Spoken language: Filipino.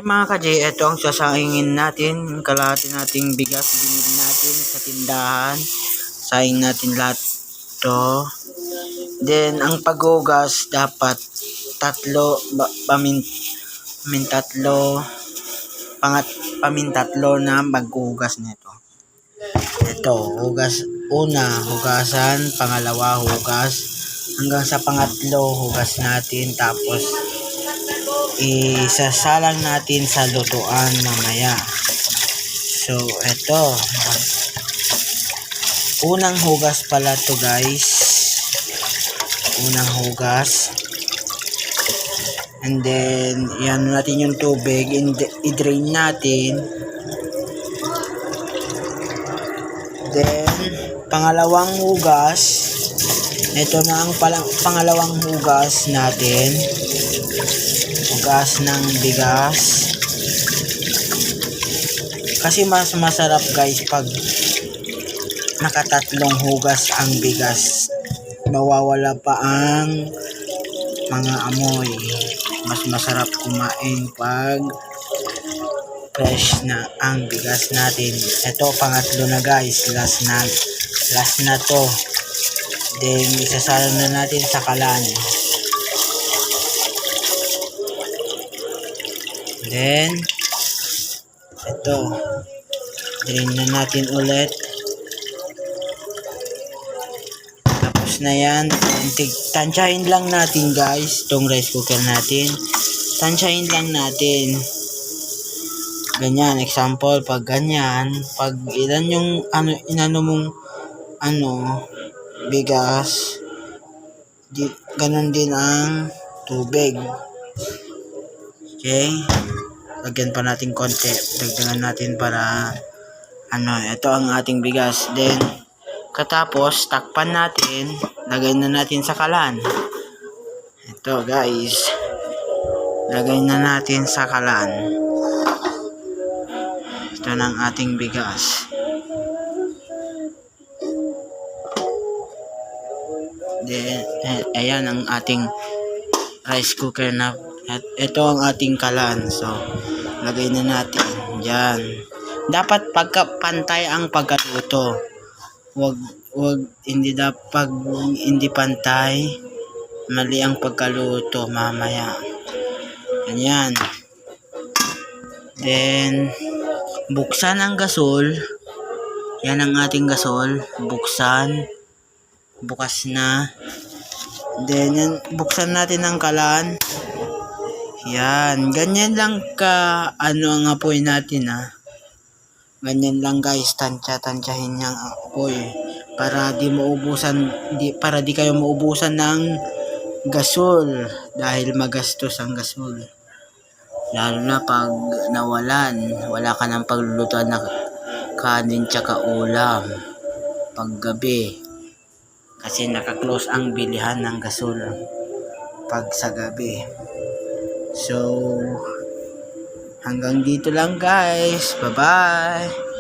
Mga ka-J, ito ang sasangingin natin. Kalahati nating bigas binili natin sa tindahan. Saing natin lahat to. Then, ang paghugas dapat tatlo, pamintatlo na maghugas nito. Ito, hugas, una, hugasan, pangalawa, hugas, hanggang sa pangatlo, hugas natin, tapos isasalang natin sa lutuan mamaya. So, ito, unang hugas pala to guys, unang hugas, and then yan natin yung tubig, i-drain natin. Then pangalawang hugas, ito na ang pangalawang hugas natin, hugas ng bigas. Kasi mas masarap guys pag nakatatlong hugas ang bigas, mawawala pa ang mga amoy. Mas masarap kumain pag fresh na ang bigas natin. Ito pangatlo na guys, last na to. Then isasalang na natin sa kalan. Then ito, drain na natin ulit. Tapos na yan. Tansyahin lang natin guys itong rice cooker natin. Tansyahin lang natin. Ganyan, example, pag ganyan, pag ilan yung inano mong bigas, ganun din ang tubig. Okay, lagyan pa natin konti, dagdagan natin para ito ang ating bigas. Then katapos takpan natin, lagay na natin sa kalan. Ito guys, lagay na natin sa kalan. Ito ng ating bigas. Then, ayan ang ating rice cooker na. Ito ang ating kalan. So, lagay na natin dyan. Dapat pagkapantay ang pagkaluto. Hindi pantay, mali ang pagkaluto mamaya. Ganyan. Then, buksan ang gasol. Yan ang ating gasol. Bukas na. Then, yan, buksan natin ang kalan. Yan. Ganyan lang ang apoy natin Ganyan lang guys. Tansyahin niyang apoy. Para di kayo maubusan ng gasol. Dahil magastos ang gasol. Lalo na pag wala ka ng paglulutuan na kanin tsaka ulam paggabi. Kasi naka-close ang bilihan ng gasol pag sa gabi. So, hanggang dito lang guys. Bye-bye!